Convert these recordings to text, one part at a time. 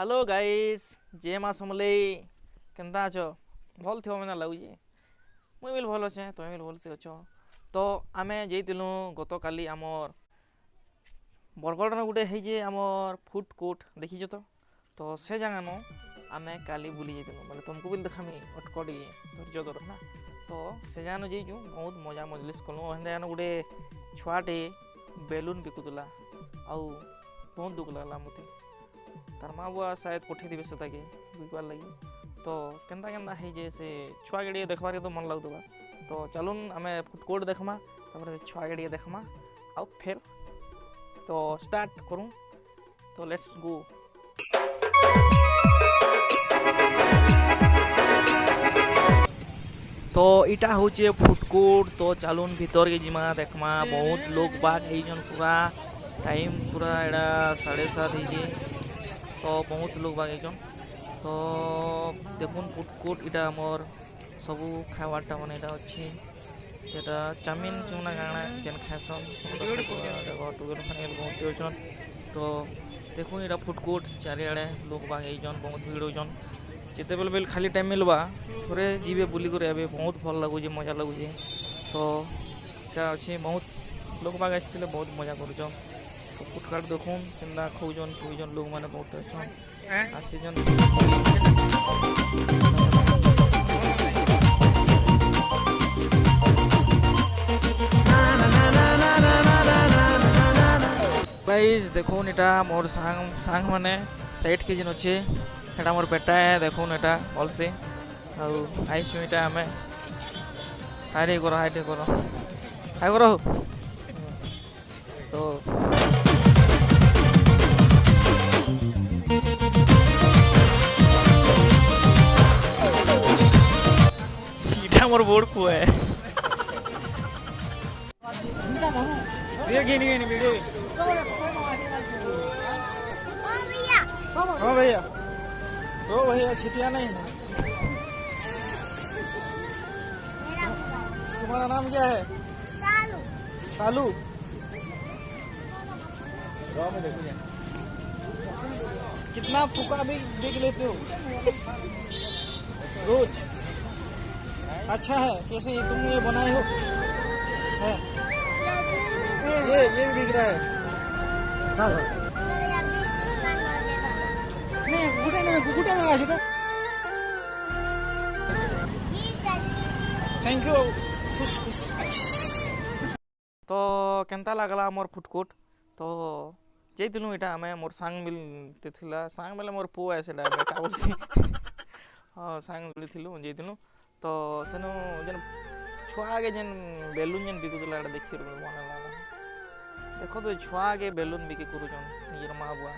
Hello guys जे माँ समलई केन्ता अछ भल थो मैंने लगुचे मुई भी भल अच्छे तुम भी भल से अछ। तो आमे जाइलु गत काली आमर बरगढ़ गोटे है आमर फूड कोर्ट देखीच तो से जगह न आमे काली बुली जाइलु बोले तुमको भी देखामी अटक धैर्य धर ना। तो से जगह जाइचु बहुत मजा मजलिस कलु हेन गोटे छुआटे बेलून बिकुला आउ बहुत दुख लगला मत तार माँ बुआ शायद पठे से बिकवार लगी। तो केन्ता केन्ता है जे से छुआ गाड़ी देखबार तो मन लगुवा। तो चलुन आमे फूड कोर्ट देखमा तापर छुआ गाड़ी देखमा आउ फिर तो स्टार्ट करूँ। तो लेट्स गो। तो इटा हूँ फूड कोर्ट। तो चलुन भीतर के जिमा देखमा बहुत लोग बाग पूरा टाइम पूरा एड़ा 7:30 है तो बहुत लोग बाग तो देखुन फूड कोर्ट इटा मोर सबू खावाटा मन इटा अच्छी सेटा चाउमिन चुना गाना जेन खासन बहुत। तो देखुन इटा फूड कोर्ट चारिआड़े लोग बाग बहुत भीड़ होजन जिते बेल खाली टाइम मिलवा थोड़े जीवे बुली कर आबे बहुत भल लगुचे मजा लगुचे। तो क्या अच्छे बहुत लोग बाग आसते बहुत मजा कर फूड कार्ट देखुन केन्दा खौजन पीजन लोग मैंने बहुत अच्छा आसीजन। गाइस देखुन इटा मोर सांग माने साइड के जिन अच्छे एटा मोर बेटा है देखुन एटा भल से आईसु इटा हमें हाई करो हाई करो। तो सीधा मोर बोर्ड को है वीडियो हाँ भैया तो भैया छिटिया नहीं है। तुम्हारा नाम क्या है? सालू। सालू गाँव में देखो कितना फुका भी देख लेते हो रोज। अच्छा है कैसे ये तुम ये बनाए हो है? ये भी बिक रहा है। थैंक यू खुश खुश। तो केन्ता लगला मोर फूड कोर्ट। तो जाइलु इटा आमे मोर सांग मिलते थिला सांग बेले मोर पुआ है सेटा बेटा बोलसी हाँ सांग मिलथिलु जाइलु। तो सेनु जेन छुआ के जेन बेलून जेन बिकुला एटा देखि मन लागला देखो तो छुआ के बेलून बिके करूछन निजर माँ बुआ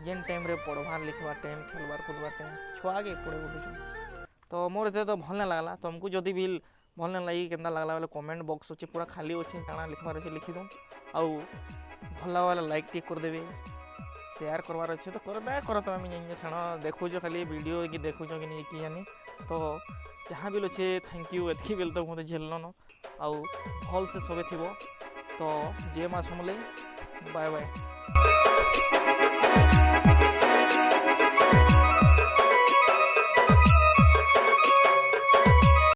जेन टाइम रे पढ़वार लिखवार टाइम खेलवार कूदवार टाइम छुआ के पड़े बोलुछन। तो मोर एते तो भल नहीं लगला तुमको जदि भी भल नहीं लगी केन्ता लगला बोले कमेंट बॉक्स अच्छे पूरा खाली अच्छे काଣା लिखवार अच्छे लिखी दूँ आउ भल लगा लाइक टिक करदेवे शेयर करवार अच्छे तो कर तुम सेण देखुच खाली वीडियो कि देखुच कि नहीं कि जानी। तो जहाँ भी अच्छे थैंक यू एतकी बेल तो मत झेलन आउ भल से सबे थी। तो जे माँ समलई बाय बाय।